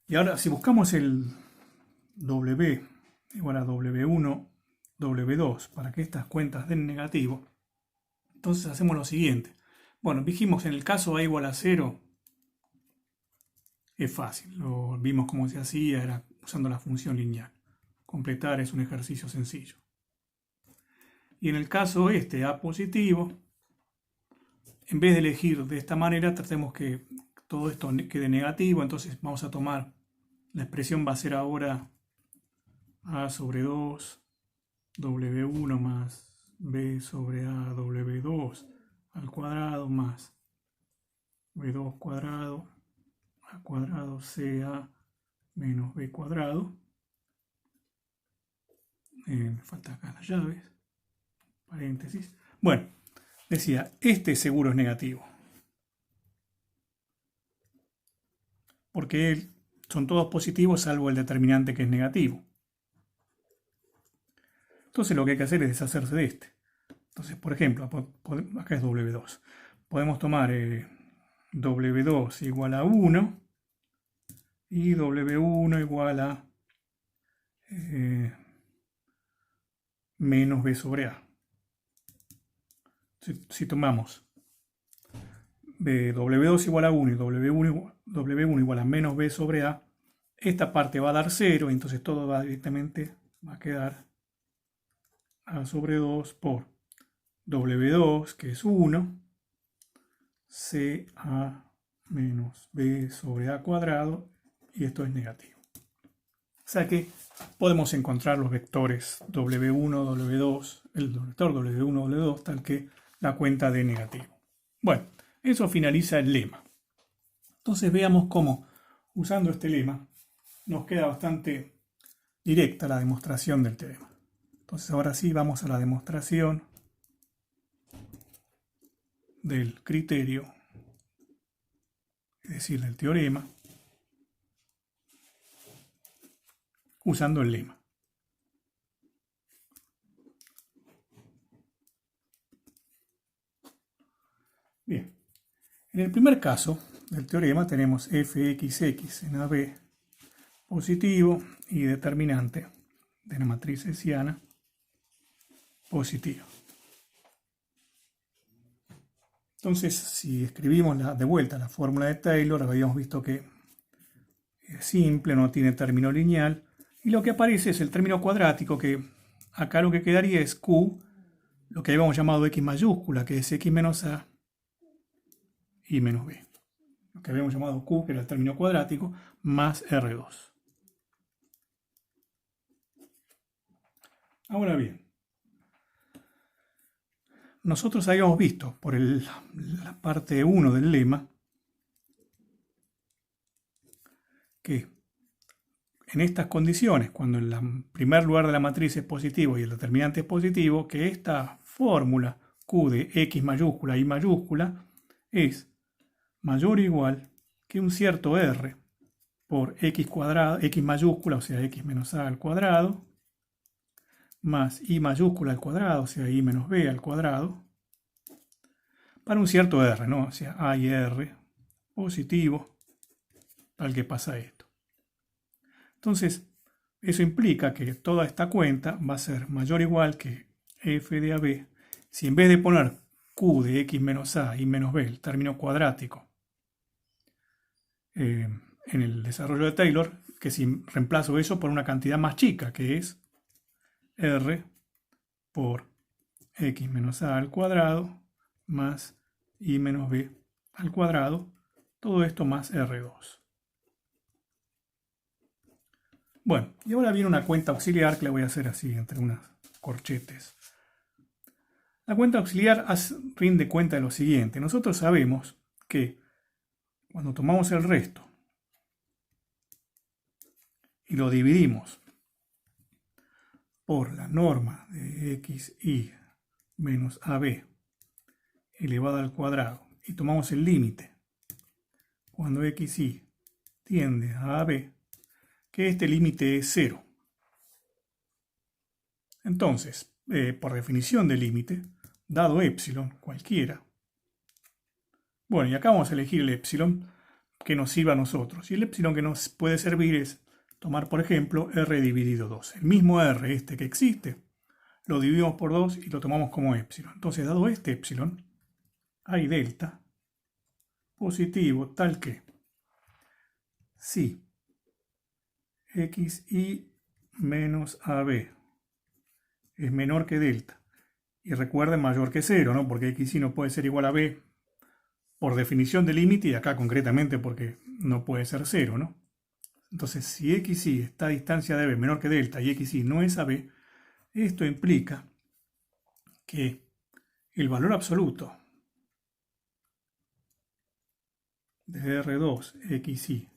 Y ahora, si buscamos el W igual a W1, W2, para que estas cuentas den negativo, entonces hacemos lo siguiente. Bueno, dijimos en el caso A igual a 0, es fácil. Lo vimos cómo se hacía, era usando la función lineal. Completar es un ejercicio sencillo. Y en el caso A positivo, en vez de elegir de esta manera, tratemos que todo esto quede negativo. Entonces vamos a tomar, la expresión va a ser ahora A sobre 2, W1 más B sobre A, W2 al cuadrado más B2 cuadrado, A cuadrado CA menos B cuadrado. Me falta acá las llaves, paréntesis. Bueno, decía, este seguro es negativo. Porque son todos positivos salvo el determinante que es negativo. Entonces lo que hay que hacer es deshacerse de este. Entonces, por ejemplo, acá es W2. Podemos tomar W2 igual a 1 y W1 igual a menos B sobre A. Si tomamos W2 igual a 1 y W1 igual a menos B sobre A, esta parte va a dar 0, entonces todo va directamente, va a quedar A sobre 2 por W2, que es 1, CA menos B sobre A cuadrado, y esto es negativo. O sea que podemos encontrar los vectores W1, W2, el vector W1, W2, tal que la cuenta de negativo. Bueno, eso finaliza el lema. Entonces veamos cómo, usando este lema, nos queda bastante directa la demostración del teorema. Entonces ahora sí vamos a la demostración del criterio, es decir, del teorema, usando el lema. Bien, en el primer caso del teorema tenemos fxx en AB positivo y determinante de la matriz hessiana positivo. Entonces, si escribimos de vuelta la fórmula de Taylor, habíamos visto que es simple, no tiene término lineal, y lo que aparece es el término cuadrático, que acá lo que quedaría es Q, lo que habíamos llamado X mayúscula, que es X menos A y menos B. Lo que habíamos llamado Q, que era el término cuadrático, más R2. Ahora bien, nosotros habíamos visto por la parte 1 del lema que en estas condiciones, cuando el primer lugar de la matriz es positivo y el determinante es positivo, que esta fórmula Q de X mayúscula y mayúscula es mayor o igual que un cierto R por X cuadrado, X mayúscula, o sea, X menos A al cuadrado, más I mayúscula al cuadrado, o sea, I menos B al cuadrado, para un cierto R, ¿no? O sea, A y R positivo, tal que pasa esto. Entonces, eso implica que toda esta cuenta va a ser mayor o igual que f de AB, si en vez de poner Q de X menos A y menos B, el término cuadrático, en el desarrollo de Taylor, que si reemplazo eso por una cantidad más chica, que es R por X menos A al cuadrado más I menos B al cuadrado, todo esto más R2. Bueno, y ahora viene una cuenta auxiliar que la voy a hacer así, entre unas corchetes. La cuenta auxiliar rinde cuenta de lo siguiente. Nosotros sabemos que cuando tomamos el resto y lo dividimos por la norma de xy menos AB elevado al cuadrado y tomamos el límite cuando xy tiende a AB, que este límite es 0. Entonces, por definición de límite, dado epsilon cualquiera, bueno, y acá vamos a elegir el epsilon que nos sirva a nosotros. Y el epsilon que nos puede servir es tomar, por ejemplo, r dividido 2. El mismo r este que existe, lo dividimos por 2 y lo tomamos como epsilon. Entonces, dado este epsilon, hay delta positivo tal que si xy menos AB es menor que delta, y recuerden mayor que 0, ¿no? Porque xy no puede ser igual a b por definición de límite, y acá concretamente porque no puede ser 0, ¿no? Entonces, si xy está a distancia de b menor que delta y xy no es AB, esto implica que el valor absoluto de R2 xy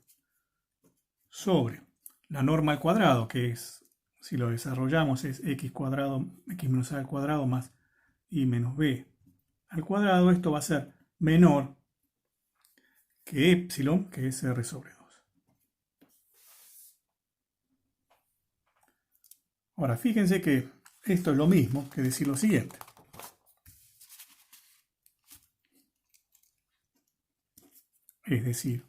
sobre la norma al cuadrado, que es, si lo desarrollamos, es x cuadrado, x menos a al cuadrado más y menos b al cuadrado, esto va a ser menor que epsilon, que es r sobre 2. Ahora, fíjense que esto es lo mismo que decir lo siguiente. Es decir,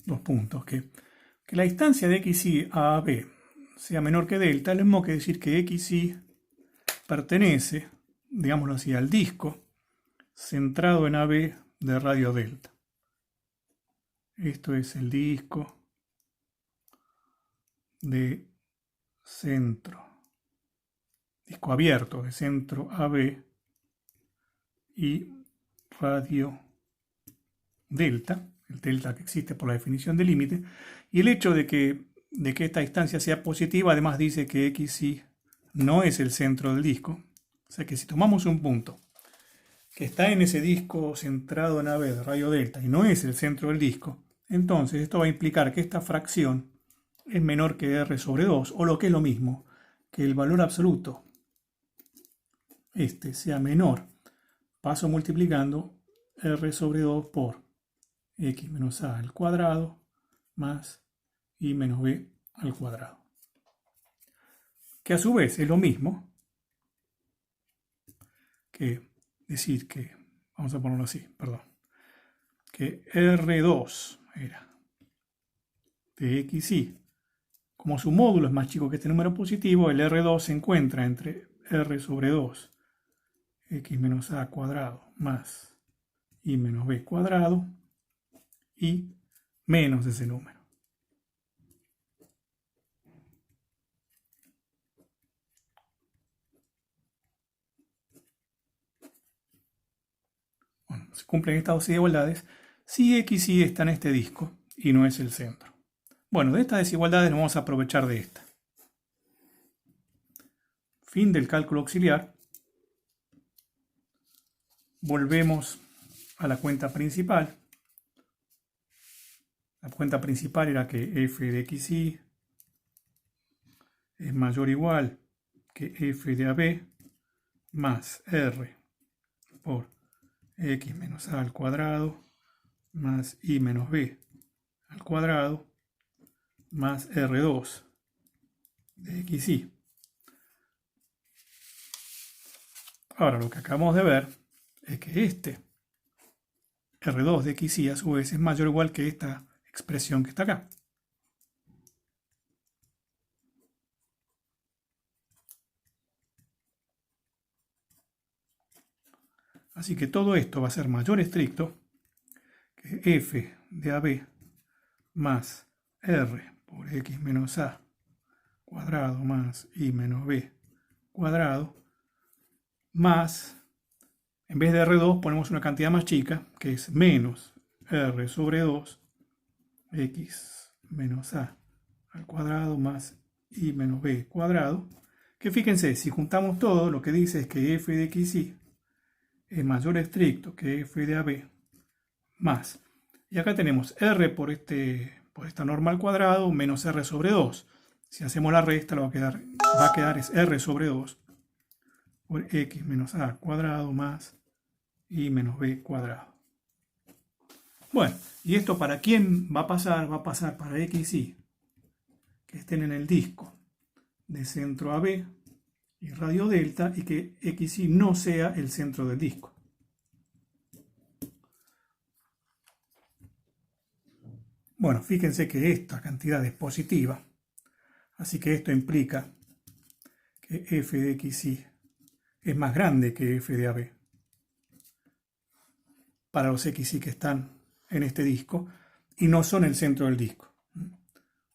dos puntos, que la distancia de xy a b sea menor que delta, es lo mismo que decir que xy pertenece, digámoslo así, al disco centrado en AB de radio delta. Esto es el disco de centro, disco abierto de centro AB y radio delta, el delta que existe por la definición de límite, y el hecho de que esta distancia sea positiva, además dice que xy no es el centro del disco, o sea que si tomamos un punto que está en ese disco centrado en AB de radio delta y no es el centro del disco, entonces esto va a implicar que esta fracción es menor que R sobre 2, o lo que es lo mismo, que el valor absoluto sea menor. Paso multiplicando R sobre 2 por X menos A al cuadrado más I menos B al cuadrado. Que a su vez es lo mismo que decir que, vamos a ponerlo así, perdón, que R2 era de XY, como su módulo es más chico que este número positivo, el R2 se encuentra entre R sobre 2, X menos A cuadrado más I menos B cuadrado y menos ese número. Bueno, se cumplen estas dos desigualdades si X y Y está en este disco y no es el centro. Bueno, de estas desigualdades nos vamos a aprovechar de esta. Fin del cálculo auxiliar. Volvemos a la cuenta principal. La cuenta principal era que f de xy es mayor o igual que f de ab más r por x menos a al cuadrado más i menos b al cuadrado más r2 de xy. Ahora lo que acabamos de ver es que este r2 de xy a su vez es mayor o igual que esta expresión que está acá. Así que todo esto va a ser mayor estricto que f de ab más r por x menos a cuadrado más i menos b cuadrado más, en vez de R2 ponemos una cantidad más chica que es menos R sobre 2 x menos a al cuadrado más i menos b cuadrado, que fíjense, si juntamos todo lo que dice es que f de xy es mayor estricto que f de ab más, y acá tenemos r por esta norma al cuadrado menos r sobre 2. Si hacemos la resta, lo que va a quedar es r sobre 2 por x menos a cuadrado más i menos b cuadrado. Bueno, ¿y esto para quién va a pasar? Va a pasar para x y que estén en el disco de centro AB y radio delta y que x y no sea el centro del disco. Bueno, fíjense que esta cantidad es positiva, así que esto implica que f de xy es más grande que f de ab para los xy que están en este disco y no son el centro del disco.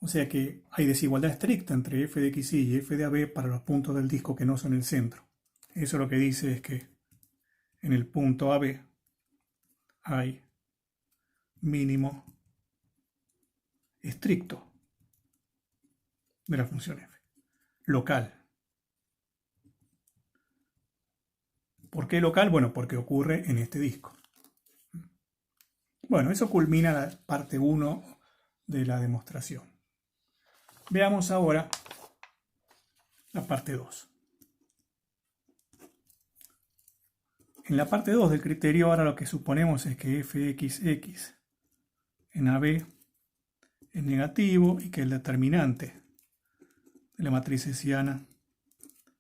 O sea que hay desigualdad estricta entre f de xy y f de ab para los puntos del disco que no son el centro. Eso lo que dice es que en el punto AB hay mínimo estricto de la función f, local. ¿Por qué local? Bueno, porque ocurre en este disco. Bueno, eso culmina la parte 1 de la demostración. Veamos ahora la parte 2. En la parte 2 del criterio ahora lo que suponemos es que fxx en AB es negativo y que el determinante de la matriz hessiana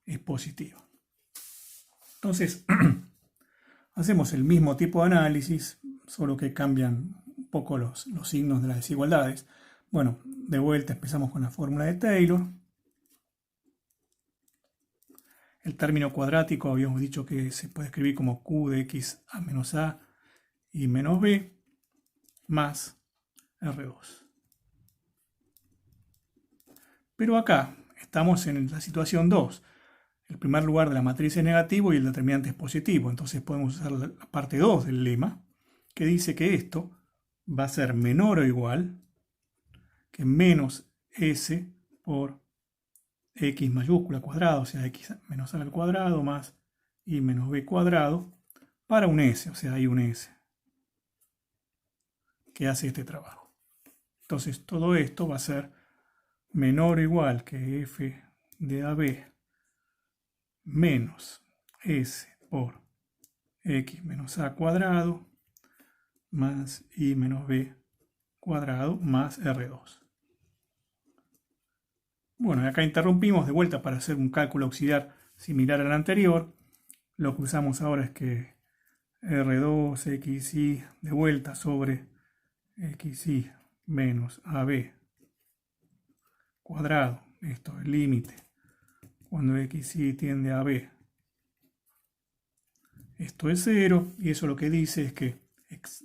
es positivo. Entonces, hacemos el mismo tipo de análisis, solo que cambian un poco los signos de las desigualdades. Bueno, de vuelta empezamos con la fórmula de Taylor. El término cuadrático habíamos dicho que se puede escribir como q de x a menos a y menos b más R2. Pero acá estamos en la situación 2. El primer lugar de la matriz es negativo y el determinante es positivo. Entonces podemos usar la parte 2 del lema, que dice que esto va a ser menor o igual que menos s por x mayúscula cuadrado, o sea, x menos a al cuadrado más y menos b cuadrado, para un S, o sea, hay un S que hace este trabajo. Entonces todo esto va a ser menor o igual que f de AB menos S por x menos a cuadrado más y menos b cuadrado más R2. Bueno, acá interrumpimos de vuelta para hacer un cálculo auxiliar similar al anterior. Lo que usamos ahora es que R2 xy de vuelta sobre xy menos AB cuadrado. Esto es el límite cuando xy tiende a b. Esto es 0 y eso lo que dice es que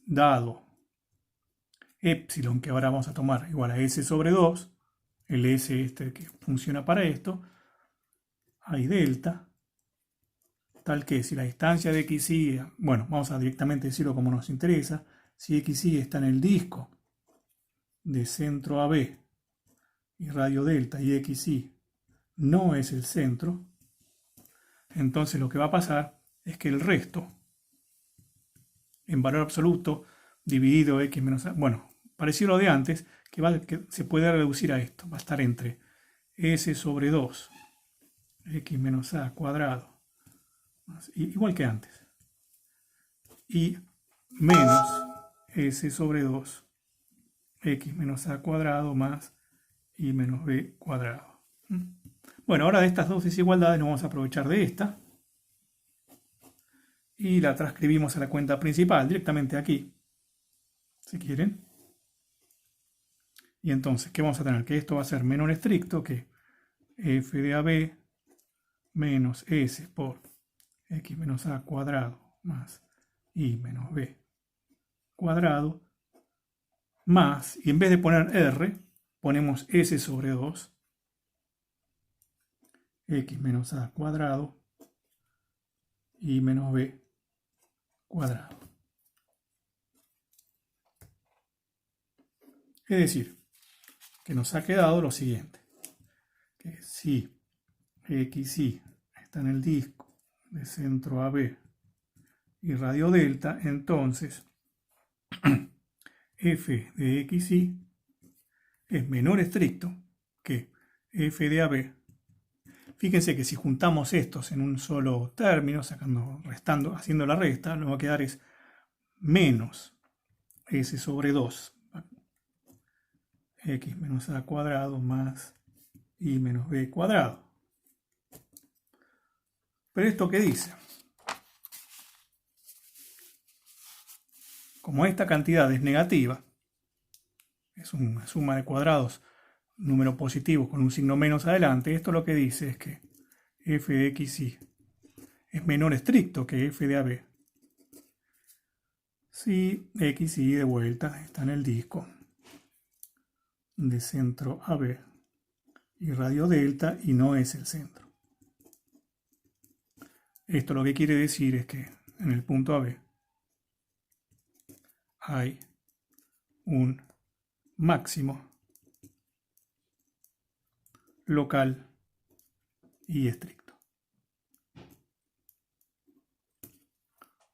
dado epsilon, que ahora vamos a tomar igual a s sobre 2, el s este que funciona para esto, hay delta, tal que si la distancia de xy, bueno, vamos a directamente decirlo como nos interesa, si xy está en el disco de centro a b y radio delta y xy no es el centro, entonces lo que va a pasar es que el resto, en valor absoluto, dividido x menos a, bueno, parecido a lo de antes, que se puede reducir a esto, va a estar entre s sobre 2, x menos a cuadrado, igual que antes, y menos s sobre 2, x menos a cuadrado más y menos b cuadrado. Bueno, ahora de estas dos desigualdades nos vamos a aprovechar de esta y la transcribimos a la cuenta principal, directamente aquí, si quieren. Y entonces, ¿qué vamos a tener? Que esto va a ser menor estricto que f de AB menos s por x menos a cuadrado más y menos b cuadrado más, y en vez de poner r, ponemos s sobre 2 x menos a cuadrado y menos b cuadrado. Es decir, que nos ha quedado lo siguiente, que si xy está en el disco de centro a b y radio delta, entonces f de xy es menor estricto que f de AB. Fíjense que si juntamos estos en un solo término, sacando, restando, haciendo la resta, lo que va a quedar es menos s sobre 2 x menos a cuadrado más y menos b cuadrado. Pero ¿esto qué dice? Como esta cantidad es negativa, es una suma de cuadrados, número positivo con un signo menos adelante, esto lo que dice es que f de xy es menor estricto que f de AB si xy de vuelta está en el disco de centro AB y radio delta y no es el centro. Esto lo que quiere decir es que en el punto AB hay un máximo local y estricto.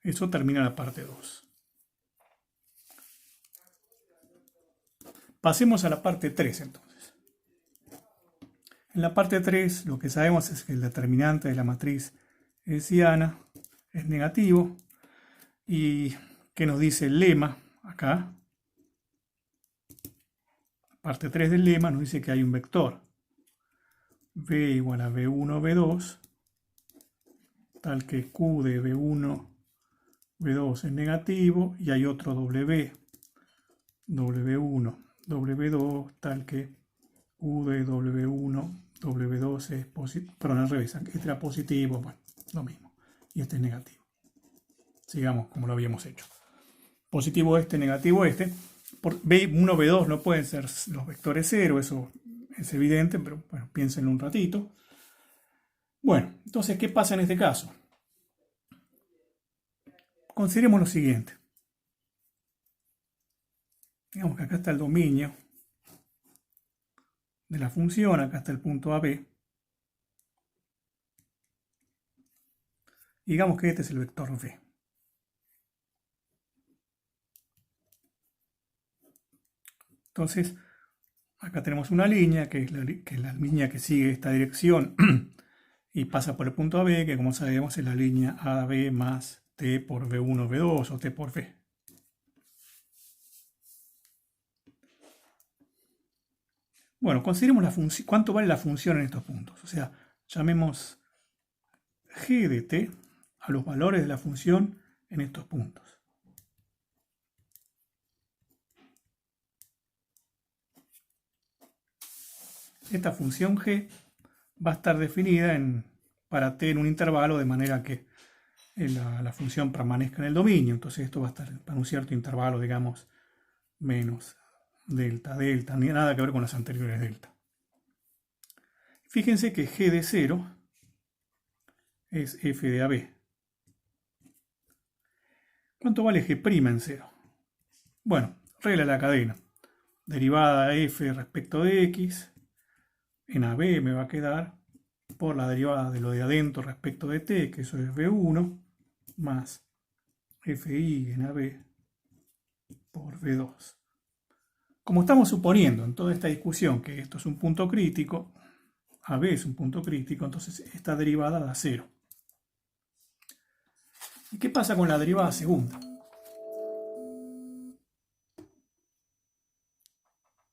Eso termina la parte 2. Pasemos a la parte 3 entonces. En la parte 3 lo que sabemos es que el determinante de la matriz hessiana es negativo. ¿Y qué nos dice el lema acá? Parte 3 del lema nos dice que hay un vector v igual a v1, v2, tal que q de v1, v2 es negativo, y hay otro w, w1, w2, tal que q de w1, w2 es positivo, perdón, al revés, este era positivo, bueno, lo mismo, y este es negativo. Sigamos como lo habíamos hecho. Positivo este, negativo este. Por v1, v2 no pueden ser los vectores 0, eso es evidente, pero bueno, piénsenlo un ratito. Bueno, entonces, ¿qué pasa en este caso? Consideremos lo siguiente. Digamos que acá está el dominio de la función, acá está el punto AB. Digamos que este es el vector v. Entonces, acá tenemos una línea, que es la línea que sigue esta dirección y pasa por el punto AB, que como sabemos es la línea AB más T por V1, V2 o T por V. Bueno, consideremos la función, cuánto vale la función en estos puntos. O sea, llamemos g de t a los valores de la función en estos puntos. Esta función g va a estar definida para t en un intervalo de manera que la función permanezca en el dominio. Entonces esto va a estar para un cierto intervalo, digamos, menos delta, delta, ni nada que ver con las anteriores delta. Fíjense que g de 0 es f de AB. ¿Cuánto vale g' en 0? Bueno, regla de la cadena. Derivada f respecto de x, en AB me va a quedar por la derivada de lo de adentro respecto de t, que eso es v1, más fi en AB por v2. Como estamos suponiendo en toda esta discusión que esto es un punto crítico, AB es un punto crítico, entonces esta derivada da 0. ¿Y qué pasa con la derivada segunda?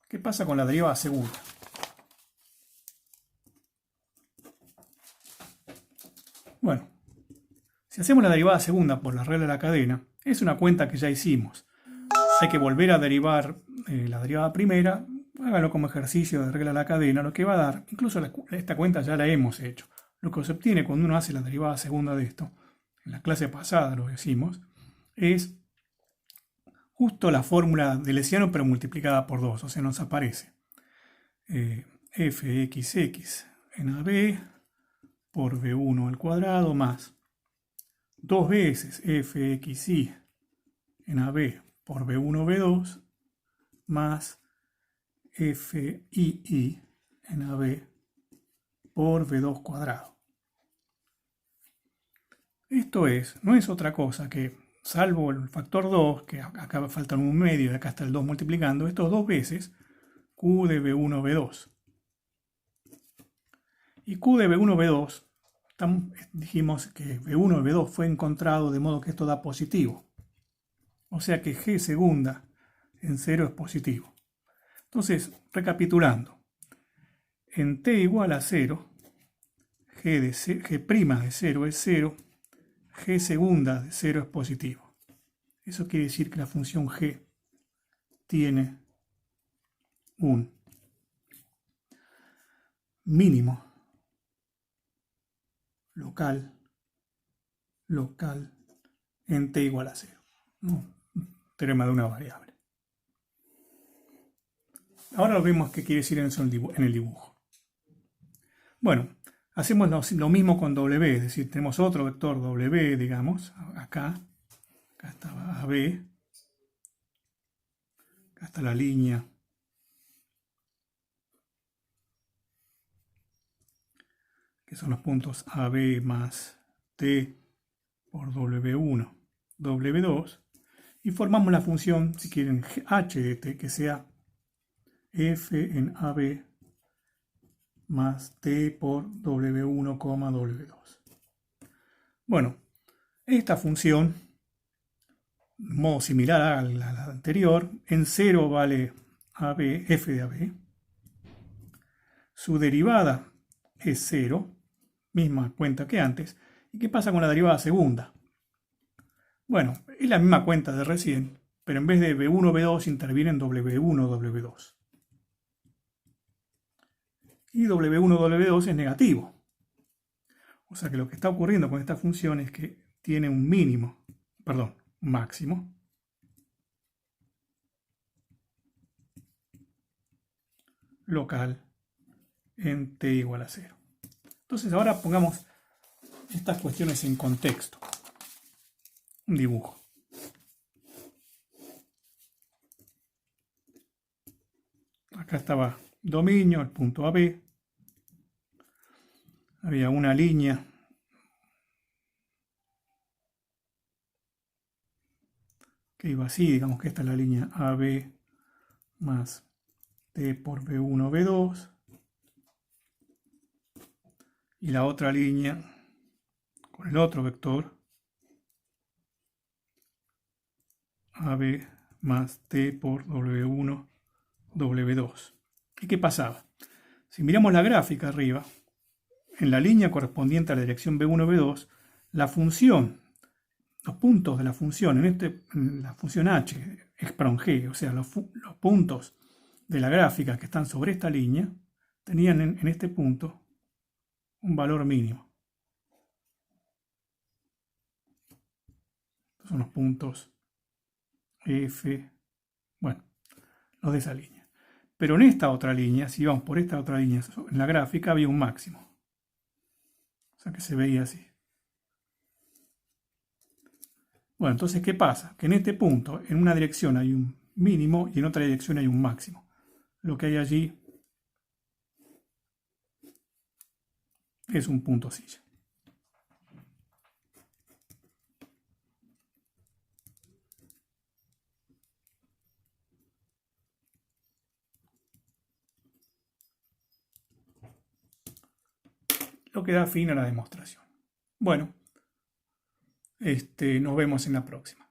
¿Qué pasa con la derivada segunda? Bueno, si hacemos la derivada segunda por la regla de la cadena, es una cuenta que ya hicimos. Hay que volver a derivar la derivada primera, hágalo como ejercicio de regla de la cadena, lo que va a dar, incluso esta cuenta ya la hemos hecho. Lo que se obtiene cuando uno hace la derivada segunda de esto, en la clase pasada lo decimos, es justo la fórmula de Leciano pero multiplicada por 2, o sea, nos aparece fxx en AB por v1 al cuadrado más 2 veces fxy en AB por v1, v2 más fii en AB por v2 cuadrado. Esto no es otra cosa que, salvo el factor 2, que acá falta un medio y acá está el 2 multiplicando, esto es 2 veces q de v1, v2. Y q de v1, v2, dijimos que v1 y v2 fue encontrado de modo que esto da positivo. O sea que g segunda en 0 es positivo. Entonces, recapitulando, en t igual a 0, g' de 0 es 0, g segunda de 0 es positivo. Eso quiere decir que la función g tiene un mínimo local en t igual a 0. ¿No? Teorema de una variable. Ahora lo vemos qué quiere decir eso en el dibujo. Bueno, hacemos lo mismo con W, es decir, tenemos otro vector W, digamos, acá está AB, acá está la línea que son los puntos AB más T por W1, W2, y formamos la función, si quieren, h de t, que sea f en AB más t por W1, W2. Bueno, esta función, de modo similar a la anterior, en 0 vale AB, f de AB. Su derivada es 0, misma cuenta que antes. ¿Y qué pasa con la derivada segunda? Bueno, es la misma cuenta de recién, pero en vez de v1, v2 intervienen w1, w2. Y w1, w2 es negativo. O sea que lo que está ocurriendo con esta función es que tiene un máximo, local en t igual a 0. Entonces ahora pongamos estas cuestiones en contexto. Un dibujo. Acá estaba dominio, el punto AB. Había una línea que iba así, digamos que esta es la línea AB más t por b1, b2. Y la otra línea con el otro vector, AB más t por w1, w2. ¿Y qué pasaba? Si miramos la gráfica arriba, en la línea correspondiente a la dirección b1, b2, la función, los puntos de la función, en la función h, exprong g, o sea, los puntos de la gráfica que están sobre esta línea, tenían en este punto un valor mínimo. Estos son los puntos F, bueno, los de esa línea. Pero en esta otra línea, si vamos por esta otra línea, en la gráfica había un máximo. O sea que se veía así. Bueno, entonces, ¿qué pasa? Que en este punto, en una dirección hay un mínimo y en otra dirección hay un máximo. Lo que hay allí es un punto silla. Lo que da fin a la demostración. Bueno, nos vemos en la próxima.